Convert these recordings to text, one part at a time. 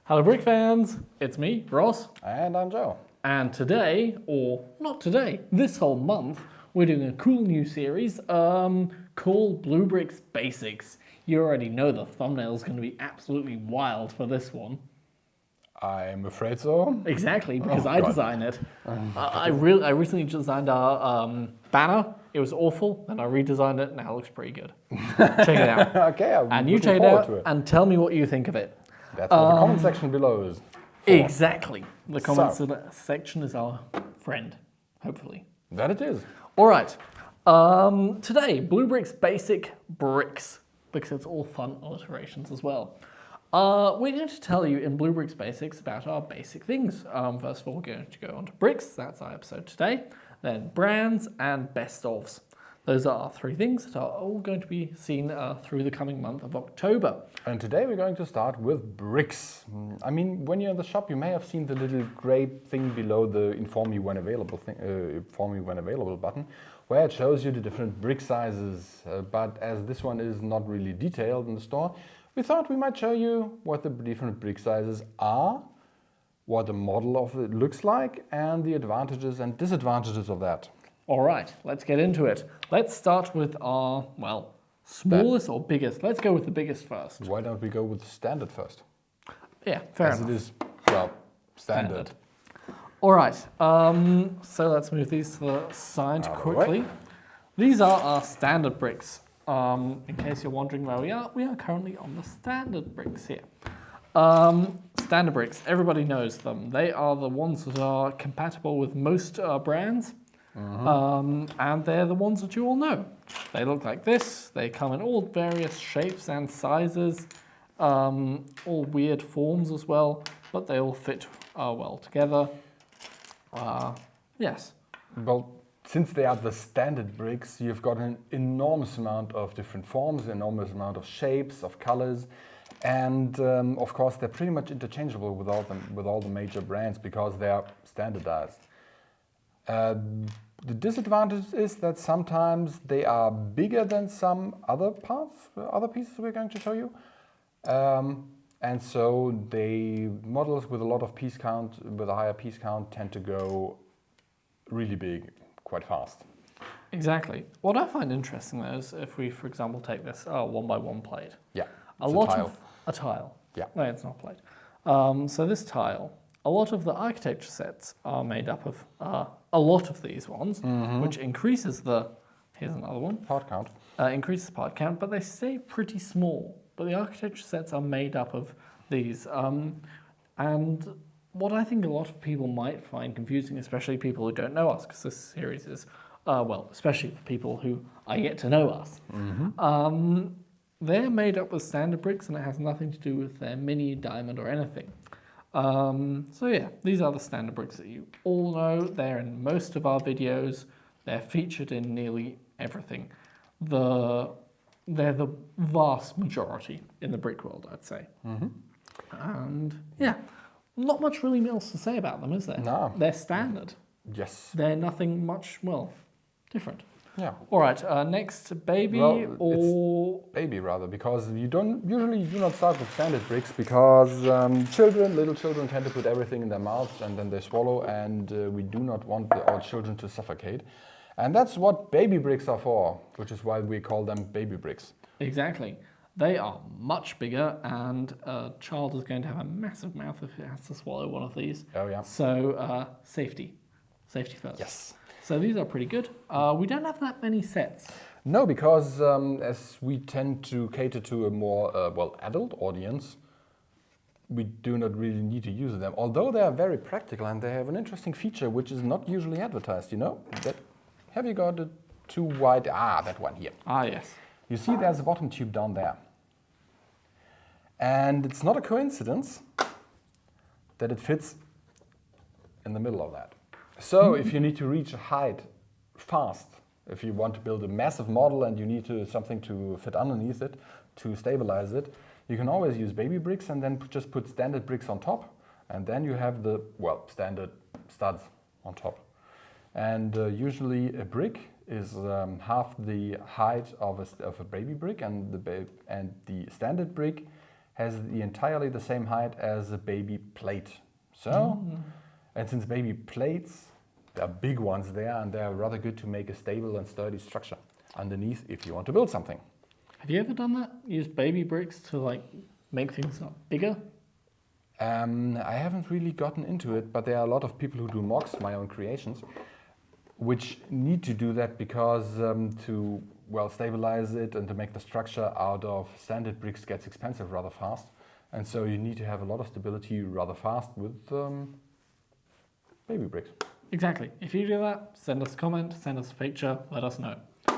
Hello Brick fans, it's me, Ross, And I'm Joe. and today, or not today, this whole month, we're doing a cool new series called Blue Bricks Basics. You already know the thumbnail is going to be absolutely wild for this one. I'm afraid so. Exactly, because I God. designed it. I recently designed our banner. It was awful, and I redesigned it. Now it looks pretty good. Check it out. Okay, I'm And you looking check it forward out to it. and tell me what you think of it. That's what the comment section below is. for. Exactly. The comments So. section is our friend, hopefully. That it is. All right. Today, Blue Bricks Basic Bricks, because it's all fun alliterations as well. We're going to tell you in Blue Bricks Basics about our basic things. First of all, we're going to go on to bricks. That's our episode today. Then brands and best ofs. Those are our three things that are all going to be seen through the coming month of October. And today we're going to start with bricks. I mean, when you're in the shop, you may have seen the little gray thing below the inform you when available button, where it shows you the different brick sizes. But as this one is not really detailed in the store, we thought we might show you what the different brick sizes are, what the model of it looks like, and the advantages and disadvantages of that. All right, let's get into it. Let's start with our, well, smallest or biggest. Let's go with the biggest first. Why don't we go with the standard first? Yeah, fair As enough. it is, well, standard. All right, so let's move these to the side All quickly. right. These are our standard bricks. In case you're wondering where we are currently on the standard bricks here. Standard bricks, everybody knows them. They are the ones that are compatible with most brands. And they're the ones that you all know. They look like this. They come in all various shapes and sizes, all weird forms as well, but they all fit well together. Yes. Well, since they are the standard bricks, you've got an enormous amount of different forms, enormous amount of shapes, of colors, and of course they're pretty much interchangeable with all the major brands because they are standardized. The disadvantage is that sometimes they are bigger than some other pieces we're going to show you. And so models with a lot of piece count, with a higher piece count, tend to go really big quite fast. Exactly. What I find interesting though is if we, for example, take this 1x1 plate. Yeah, A it's lot tile. of a tile. Yeah. No, it's not a plate. So this tile, a lot of the architecture sets are made up of a lot of these ones, which increases here's another one, Part count. increases part count, but they stay pretty small. But the architecture sets are made up of these. And what I think a lot of people might find confusing, especially people who don't know us, because this series is, especially for people who are yet to know us, they're made up with standard bricks and it has nothing to do with their mini, diamond or anything. So yeah, these are the standard bricks that you all know. They're in most of our videos. They're featured in nearly everything. They're the vast majority in the brick world, I'd say. And yeah, not much really else to say about them, is there? No. They're standard. Yes. They're nothing much, different. Yeah. All right, next, baby Well, or... Baby rather, because you usually do not start with standard bricks because little children tend to put everything in their mouths and then they swallow, and we do not want our children to suffocate. And that's what baby bricks are for, which is why we call them baby bricks. Exactly. They are much bigger, and a child is going to have a massive mouth if it has to swallow one of these. Oh yeah. So safety first. Yes. So these are pretty good. We don't have that many sets. No, because as we tend to cater to a more adult audience, we do not really need to use them. Although they are very practical and they have an interesting feature which is not usually advertised. You know, have you got the two wide? That one here. Yes. You see, there's a bottom tube down there, and it's not a coincidence that it fits in the middle of that. So if you need to reach a height fast, if you want to build a massive model and you need something to fit underneath it to stabilize it, you can always use baby bricks and then just put standard bricks on top, and then you have the standard studs on top. And usually a brick is half the height of a baby brick, and the standard brick has entirely the same height as a baby plate. So, and since baby plates, there are big ones there, and they're rather good to make a stable and sturdy structure underneath if you want to build something. Have you ever done that? Use baby bricks to like make things bigger? I haven't really gotten into it, but there are a lot of people who do mocks, my own creations, which need to do that because to stabilize it and to make the structure out of standard bricks gets expensive rather fast, and so you need to have a lot of stability rather fast with baby bricks. Exactly. If you do that, send us a comment, send us a picture, let us know.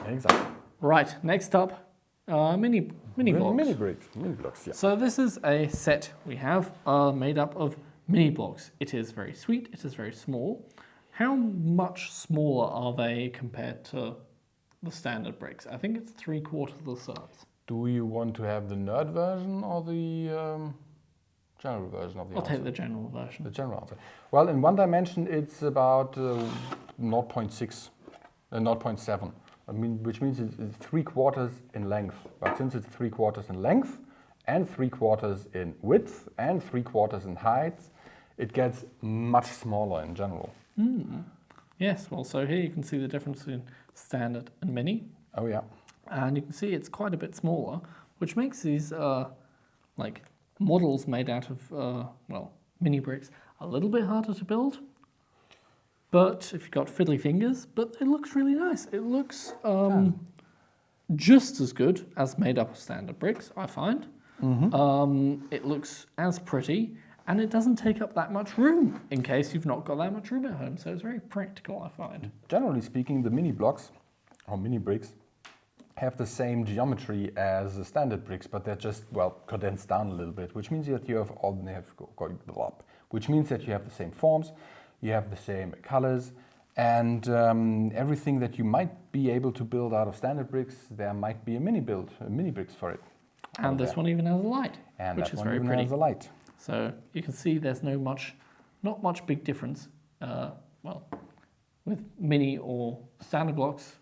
Exactly. Right. Next up, mini blocks. Mini blocks. Yeah. So this is a set we have made up of mini blocks. It is very sweet. It is very small. How much smaller are they compared to the standard bricks? I think it's 3/4 the size. Do you want to have the nerd version or the general version of the I'll answer? take the general version. The general answer. Well, in one dimension, it's about 0.6, 0.7. I mean, which means it's 3/4 in length. But since it's 3/4 in length, and 3/4 in width, and 3/4 in height, it gets much smaller in general. Yes, well, so here you can see the difference between standard and mini. Oh yeah. And you can see it's quite a bit smaller, which makes these like models made out of mini bricks a little bit harder to build. But if you've got fiddly fingers, but it looks really nice. It looks just as good as made up of standard bricks, I find. It looks as pretty, and it doesn't take up that much room in case you've not got that much room at home. So it's very practical, I find. Generally speaking, the mini blocks or mini bricks have the same geometry as the standard bricks, but they're just condensed down a little bit, which means that you have which means that you have the same forms, you have the same colors, and everything that you might be able to build out of standard bricks, there might be a mini bricks for it. And this one even has a light, And which that is one very even pretty. has a light. So you can see there's not much big difference, with mini or standard blocks,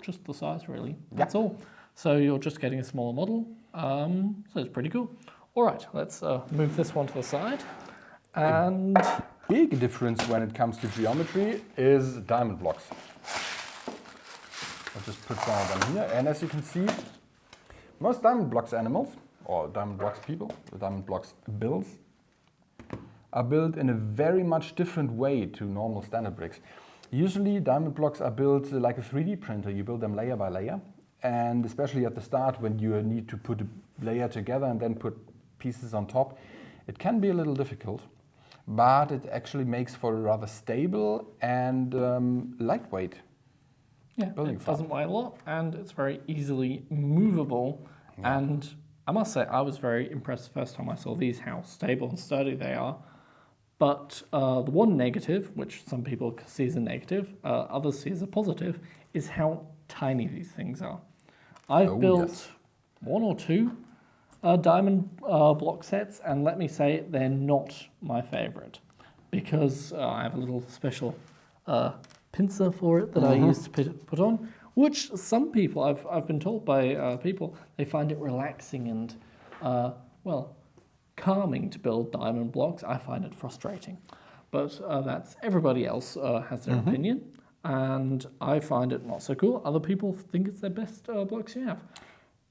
just the size really, that's all. So you're just getting a smaller model, so it's pretty cool. All right, let's move this one to the side. And Big difference when it comes to geometry is diamond blocks. I'll just put some of them here, and as you can see, most diamond blocks animals, or diamond blocks people, the diamond blocks builds, are built in a very much different way to normal standard bricks. Usually diamond blocks are built like a 3D printer. You build them layer by layer, and especially at the start when you need to put a layer together and then put pieces on top, it can be a little difficult, but it actually makes for a rather stable and lightweight building it file. doesn't weigh a lot, and it's very easily movable. Yeah. And I must say, I was very impressed the first time I saw these, how stable and sturdy they are. But the one negative, which some people see as a negative, others see as a positive, is how tiny these things are. I've built one or two diamond block sets, and let me say they're not my favorite, because I have a little special pincer for it that I use to put on, which some people, I've been told by people, they find it relaxing and, calming to build diamond blocks. I find it frustrating. But that's everybody else has their opinion, and I find it not so cool. Other people think it's their best blocks you have.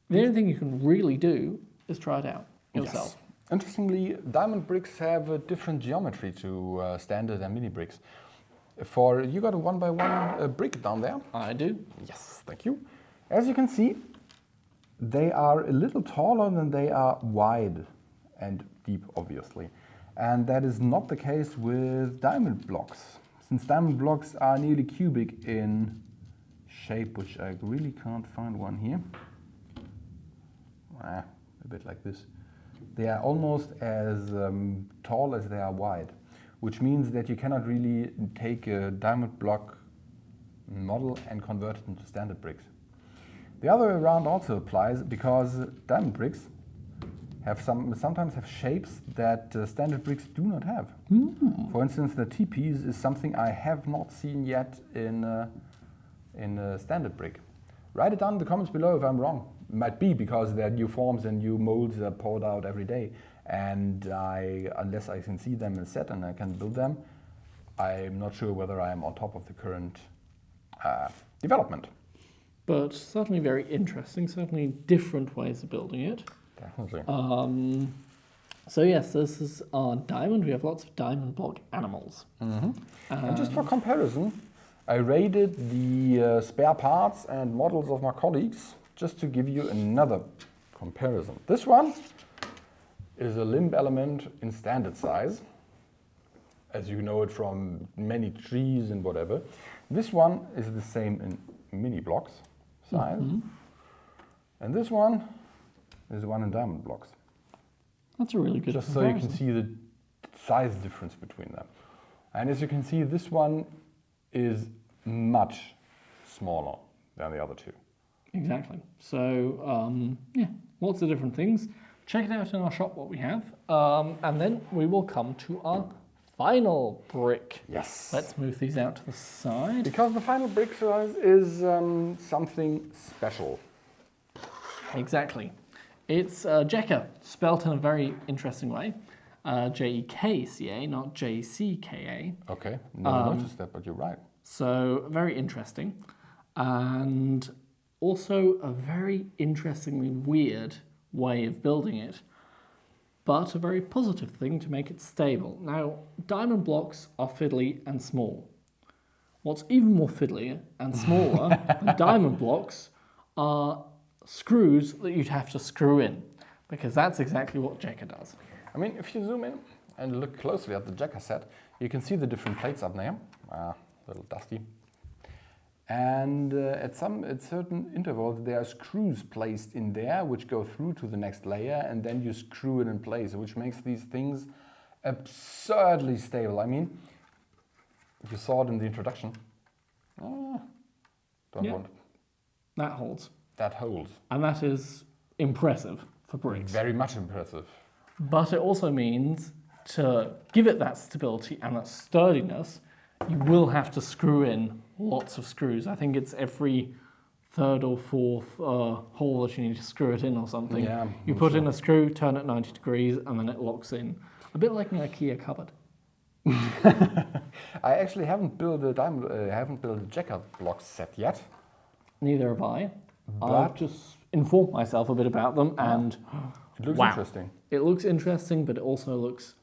The only thing you can really do is try it out yourself. Yes. Interestingly, diamond bricks have a different geometry to standard and mini bricks. You got a 1x1 brick down there? I do. Yes, thank you. As you can see, they are a little taller than they are wide and deep, obviously. And that is not the case with diamond blocks. Since diamond blocks are nearly cubic in shape, which I really can't find one here. A bit like this. They are almost as tall as they are wide, which means that you cannot really take a diamond block model and convert it into standard bricks. The other way around also applies, because diamond bricks sometimes have shapes that standard bricks do not have. For instance, the T-piece is something I have not seen yet in a standard brick. Write it down in the comments below if I'm wrong. Might be because there are new forms and new molds that are poured out every day. And unless I can see them in a set and I can build them, I'm not sure whether I am on top of the current development. But certainly very interesting, certainly different ways of building it. Definitely. So yes, this is our diamond. We have lots of diamond block animals. And just for comparison, I rated the spare parts and models of my colleagues just to give you another comparison. This one is a limb element in standard size, as you know it from many trees and whatever. This one is the same in mini blocks size. And this one is the one in diamond blocks. That's a really good Just so you comparison. can see the size difference between them. And as you can see, this one is much smaller than the other two. Exactly. So, yeah, lots of different things. Check it out in our shop, what we have. And then we will come to our final brick. Yes. Let's move these out to the side. Because the final brick size is something special. Exactly. It's Jekka, spelt in a very interesting way. J-E-K-C-A, not J-C-K-A. Okay, never noticed that, but you're right. So, very interesting. And also a very interestingly weird way of building it, but a very positive thing to make it stable. Now, diamond blocks are fiddly and small. What's even more fiddly and smaller than diamond blocks are screws that you'd have to screw in, because that's exactly what Jekka does. I mean, if you zoom in and look closely at the Jekka set, you can see the different plates up there. A little dusty. And at certain intervals, there are screws placed in there which go through to the next layer, and then you screw it in place, which makes these things absurdly stable. I mean, you saw it in the introduction. Don't want That holds. that holds. And that is impressive for bricks. Very much impressive. But it also means to give it that stability and that sturdiness, you will have to screw in lots of screws. I think it's every third or fourth hole that you need to screw it in or something. Yeah, you put in a screw, turn it 90 degrees, and then it locks in. A bit like an IKEA cupboard. I actually haven't built a Jekka block set yet. Neither have I. But- I've just informed myself a bit about them, and It looks wow. interesting. It looks interesting, but it also looks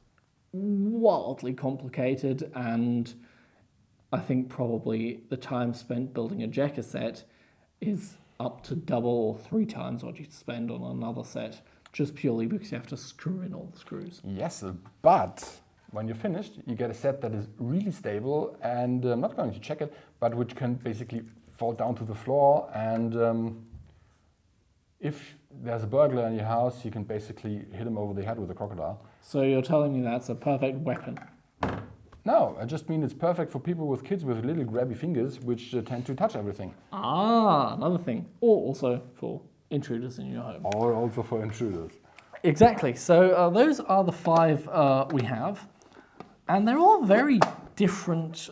wildly complicated, and I think probably the time spent building a Jekka set is up to double or 3 times what you'd spend on another set, just purely because you have to screw in all the screws. Yes, but when you're finished, you get a set that is really stable, and I'm not going to check it, but which can basically fall down to the floor, and if there's a burglar in your house, you can basically hit him over the head with a crocodile. So you're telling me that's a perfect weapon? No, I just mean it's perfect for people with kids with little grabby fingers, which tend to touch everything. Ah, another thing. Or also for intruders in your home. Or also for intruders. Exactly. So those are the 5 we have. And they're all very different,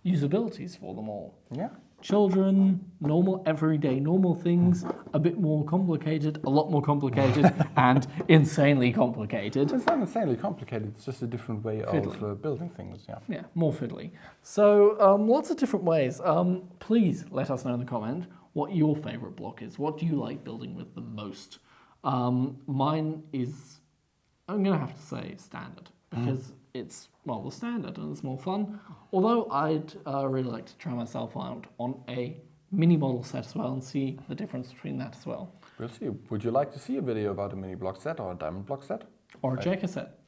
usabilities for them all. Yeah. Children, normal, everyday, normal things, a bit more complicated, a lot more complicated, and insanely complicated. It's not insanely complicated, it's just a different way Fiddly. of building things, yeah. Yeah, more fiddly. So lots of different ways. Please let us know in the comment what your favourite block is. What do you like building with the most? Mine is, I'm going to have to say standard, because it's, well, the standard and it's more fun. Although I'd really like to try myself out on a mini model set as well and see the difference between that as well. We'll see. Would you like to see a video about a mini block set or a diamond block set? Or a Jekka set.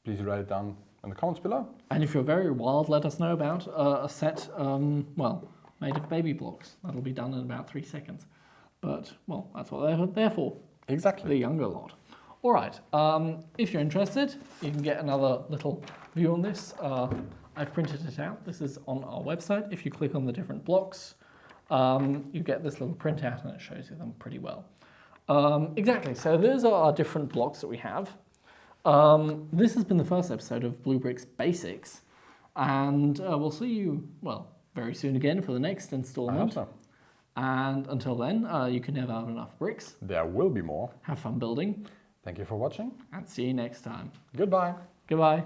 Please write it down in the comments below. And if you're very wild, let us know about a set, made of baby blocks. That'll be done in about 3 seconds. But, well, that's what they're there for, Exactly. the younger lot. All right, if you're interested, you can get another little view on this. I've printed it out. This is on our website. If you click on the different blocks, you get this little printout and it shows you them pretty well. Exactly, so those are our different blocks that we have. This has been the first episode of Bluebricks Basics, and we'll see you, well, very soon again for the next I hope installment. so. And until then, you can never have enough bricks. There will be more. Have fun building. Thank you for watching. And see you next time. Goodbye. Goodbye.